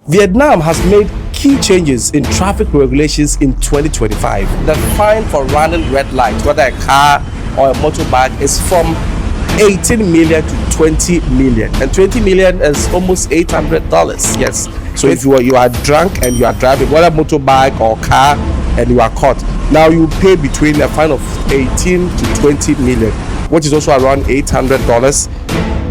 Vietnam has made key changes in traffic regulations in 2025. The fine for running red lights, whether a car or a motorbike, is from 18 million to 20 million, and 20 million is almost $800. Yes. So if you are drunk and you are driving whether motorbike or car and you are caught, now you pay between a fine of 18 to 20 million, which is also around $800.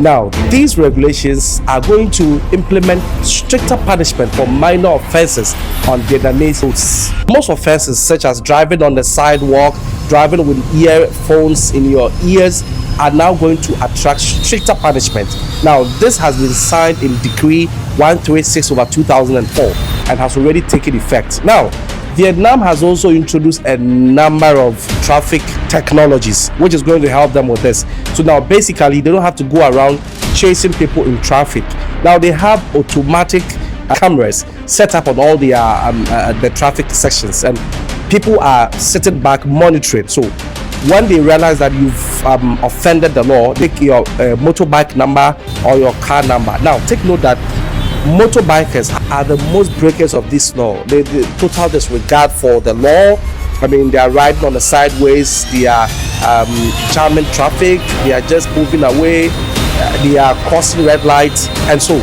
Now, these regulations are going to implement stricter punishment for minor offenses on Vietnamese roads. Most offenses, such as driving on the sidewalk, driving with earphones in your ears, are now going to attract stricter punishment. Now, this has been signed in Decree 136/2004 and has already taken effect. Now, Vietnam has also introduced a number of traffic technologies which is going to help them with this. So now basically they don't have to go around chasing people in traffic. Now they have automatic cameras set up on all the traffic sections, and people are sitting back monitoring. So when they realize that you've offended the law, take your motorbike number or your car number. Now take note that motorbikers are the most breakers of this law. They total disregard for the law. I mean, they are riding on the sideways, they are jamming traffic, they are just moving away, they are crossing red lights. And so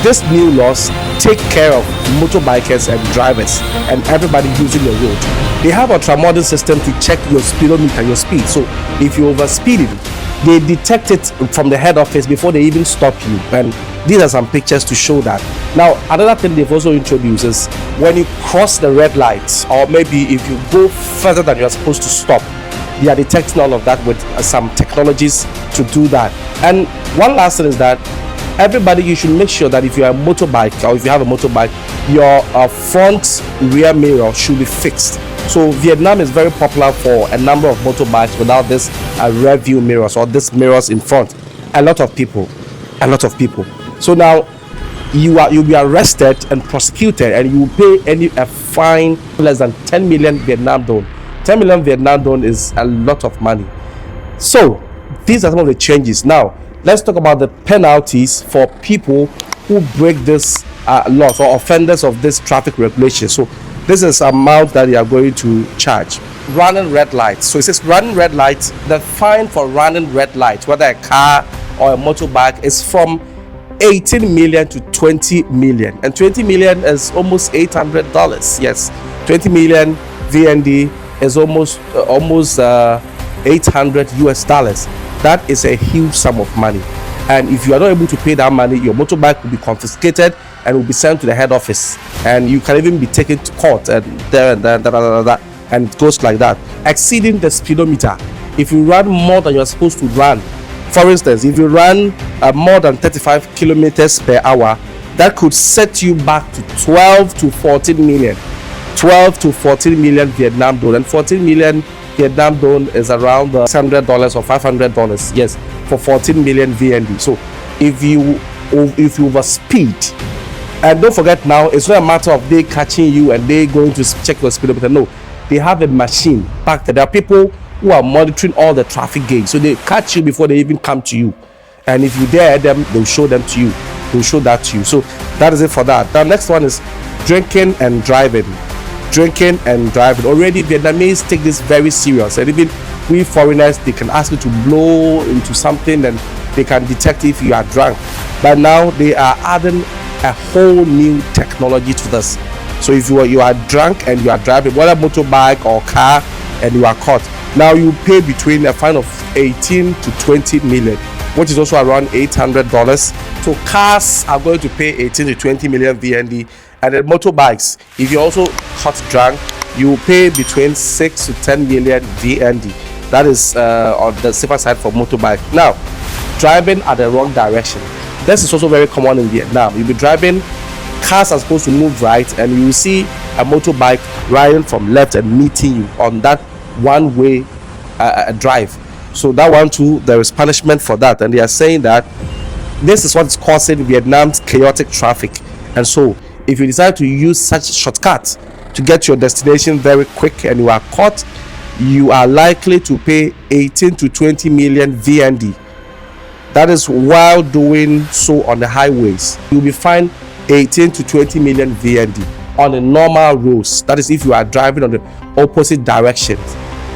this new laws take care of motorbikers and drivers and everybody using the road. They have a ultra-modern system to check your speedometer, your speed. So if you're overspeeding, they detect it from the head office before they even stop you. And these are some pictures to show that. Now, another thing they've also introduced is when you cross the red lights, or maybe if you go further than you're supposed to stop, they are detecting all of that with some technologies to do that. And one last thing is that everybody, you should make sure that if you are a motorbike or if you have a motorbike, your front rear mirror should be fixed. So Vietnam is very popular for a number of motorbikes without this rear view mirrors or this mirrors in front. A lot of people. So now you'll be arrested and prosecuted, and you will pay a fine less than 10 million Vietnam dong. 10 million Vietnam dong is a lot of money. So these are some of the changes. Now let's talk about the penalties for people who break this laws or offenders of this traffic regulation. So this is amount that you are going to charge. Running red lights. So it says running red lights. The fine for running red lights, whether a car or a motorbike, is from 18 million to 20 million, and 20 million is almost $800. Yes, 20 million VND is almost $800. That is a huge sum of money, and if you are not able to pay that money, your motorbike will be confiscated and will be sent to the head office, and you can even be taken to court, and and it goes like that. Exceeding the speedometer. If you run more than you're supposed to run, for instance, if you run more than 35 kilometers per hour, that could set you back to 12 to 14 million. 12 to 14 million Vietnam dong, and 14 million Vietnam dong is around $600 or $500. Yes, for 14 million VND. So if you overspeed, and don't forget now, it's not a matter of they catching you and they going to check your speedometer. No, they have a machine back there. There are people who are monitoring all the traffic gates, so they catch you before they even come to you, and if you dare them, they'll show them to you. They'll show that to you. So that is it for that. Now next one is drinking and driving. Already Vietnamese take this very serious, and even we foreigners, they can ask you to blow into something and they can detect if you are drunk. But now they are adding a whole new technology to this. So if you are drunk and you are driving whether motorbike or car and you are caught, now you pay between a fine of 18 to 20 million, which is also around $800. So cars are going to pay 18 to 20 million VND, and then motorbikes, if you're also caught drunk, you will pay between 6 to 10 million VND. That is on the safer side for motorbike. Now, driving at the wrong direction. This is also very common in Vietnam. You'll be driving, cars are supposed to move right, and you will see a motorbike riding from left and meeting you on that one-way drive. So that one too, there is punishment for that, and they are saying that this is what is causing Vietnam's chaotic traffic. And so if you decide to use such shortcuts to get to your destination very quick and you are caught, you are likely to pay 18 to 20 million VND. That is while doing so on the highways. You'll be fined 18 to 20 million VND on the normal roads. That is if you are driving on the opposite directions,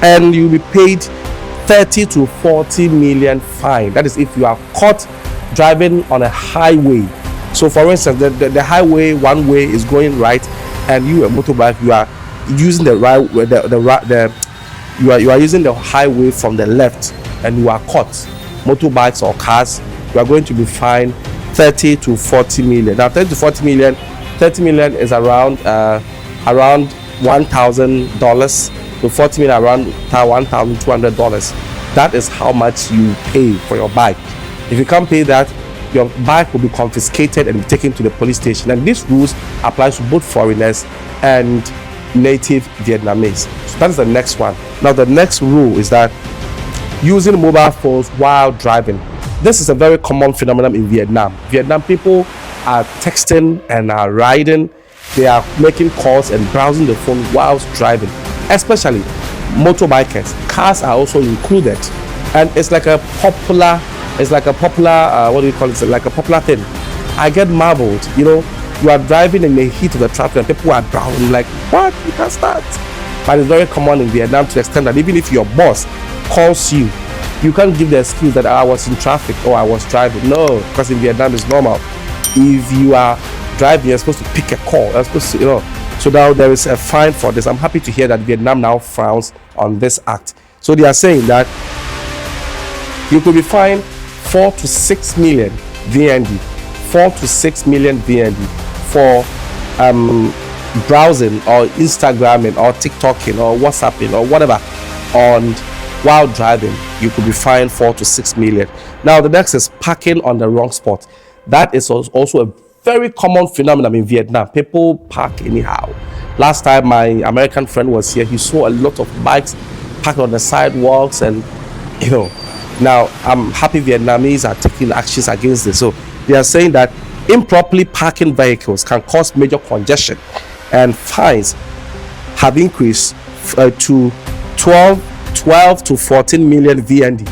and you'll be paid 30 to 40 million fine. That is if you are caught driving on a highway. So for instance, the highway one way is going right, and you a motorbike, you are using the right you are using the highway from the left, and you are caught, motorbikes or cars, you are going to be fined 30 to 40 million. Now 30 to 40 million, 30 million is around $1,000 to 40 million around $1,200. That is how much you pay for your bike. If you can't pay that, your bike will be confiscated and be taken to the police station. And these rules apply to both foreigners and native Vietnamese. So that is the next one. Now the next rule is that using mobile phones while driving. This is a very common phenomenon in Vietnam. Vietnam people are texting and are riding. They are making calls and browsing the phone whilst driving, especially motorbikers. Cars are also included, and it's like a popular what do you call it? It's like a popular thing. I get marveled, you are driving in the heat of the traffic and people are browsing like, what? You can't start. But it's very common in Vietnam to the extent that even if your boss calls you, you can't give the excuse that I was in traffic or I was driving. No, because in Vietnam it's normal. If you are driving, you're supposed to pick a call. You're supposed to, So now there is a fine for this. I'm happy to hear that Vietnam now frowns on this act. So they are saying that you could be fined 4 to 6 million VND, 4 to 6 million VND for browsing or Instagramming or TikToking or WhatsApping or whatever while driving. You could be fined 4 to 6 million. Now the next is parking on the wrong spot. That is also a very common phenomenon in Vietnam. People park anyhow. Last time my American friend was here, he saw a lot of bikes parked on the sidewalks, and now I'm happy Vietnamese are taking actions against this. So they are saying that improperly parking vehicles can cause major congestion, and fines have increased to 12 to 14 million VND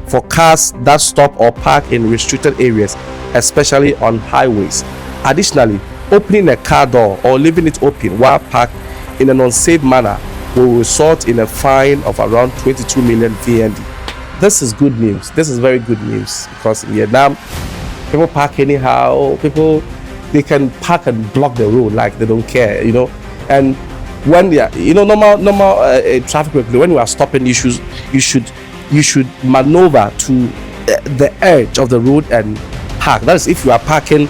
for cars that stop or park in restricted areas, especially on highways. Additionally, opening a car door or leaving it open while parked in an unsafe manner will result in a fine of around 22 million VND. This is good news. This is very good news, because in Vietnam, people park anyhow. They can park and block the road like they don't care, And when they are, normal traffic regulation, when you are stopping, you should maneuver to the edge of the road and park. That is if you are parking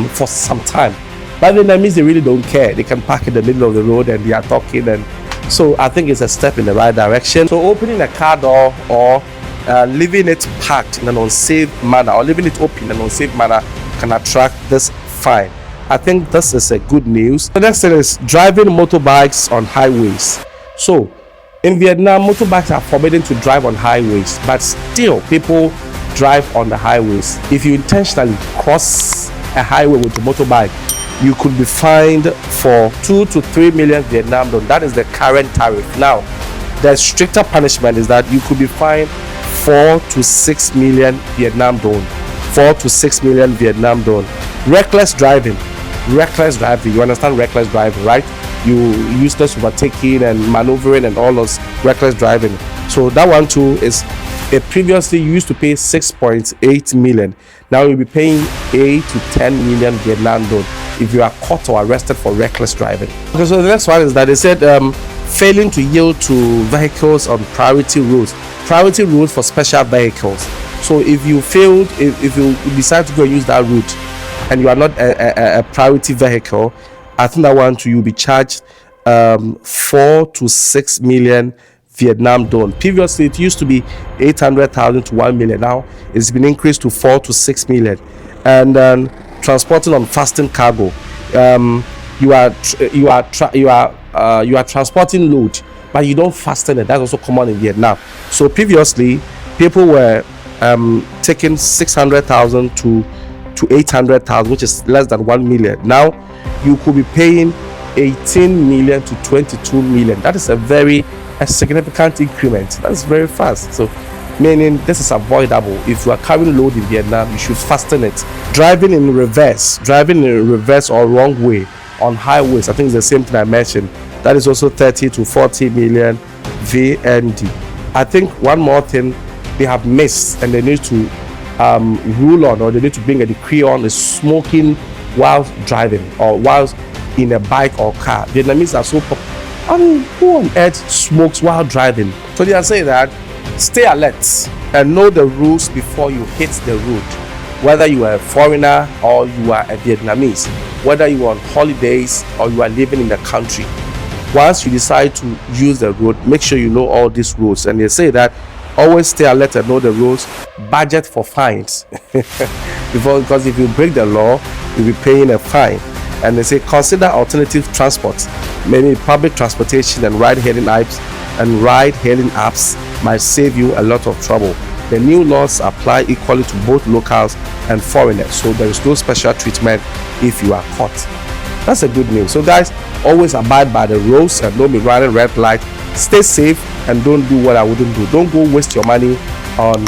for some time. But Vietnamese, they really don't care. They can park in the middle of the road and they are talking, and so I think it's a step in the right direction. So opening a car door or leaving it parked in an unsafe manner or leaving it open in an unsafe manner can attract this fine. I think this is a good news. The next thing is driving motorbikes on highways. So in Vietnam, motorbikes are forbidden to drive on highways, but still people drive on the highways. If you intentionally cross a highway with a motorbike, you could be fined for 2 to 3 million Vietnam dong. That is the current tariff. Now, the stricter punishment is that you could be fined 4 to 6 million Vietnam dong. 4 to 6 million Vietnam dong. Reckless driving. You understand reckless driving, right? You useless overtaking and maneuvering and all those reckless driving. So that one too is previously you used to pay 6.8 million. Now you'll be paying 8 to 10 million Vietnam dong if you are caught or arrested for reckless driving. Okay, so the next one is that they said failing to yield to vehicles on priority roads. Priority roads for special vehicles. So if you decide to go and use that route and you are not a priority vehicle, I think that one too, you'll be charged 4 to 6 million Vietnam dong. Previously it used to be 800,000 to 1 million. Now it's been increased to 4 to 6 million. And transporting on fastened cargo, you are transporting load, but you don't fasten it. That's also common in Vietnam. So previously people were taking 600,000 to 800,000, which is less than 1 million. Now you could be paying 18 million to 22 million. That is a significant increment. That's very fast. So meaning this is avoidable. If you are carrying load in Vietnam, you should fasten it. Driving in reverse or wrong way on highways, I think it's the same thing I mentioned. That is also 30 to 40 million VND. I think one more thing they have missed and they need to rule on, or they need to bring a decree on, is smoking whilst driving or whilst in a bike or car. Vietnamese are so who on earth smokes while driving? So they are saying that stay alert and know the rules before you hit the road. Whether you are a foreigner or you are a Vietnamese, whether you are on holidays or you are living in the country, once you decide to use the road, make sure you know all these rules. And they say that always stay alert and know the rules. Budget for fines because if you break the law, you'll be paying a fine. And they say consider alternative transport. Many public transportation and ride-hailing apps might save you a lot of trouble. The new laws apply equally to both locals and foreigners, so there is no special treatment if you are caught. That's a good news. So guys, always abide by the rules and don't be running red light. Stay safe and don't do what I wouldn't do. Don't go waste your money on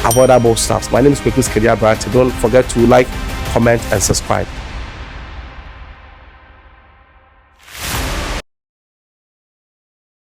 avoidable stuff. My name is Kwekus Kedia Branch. Don't forget to like, comment and subscribe.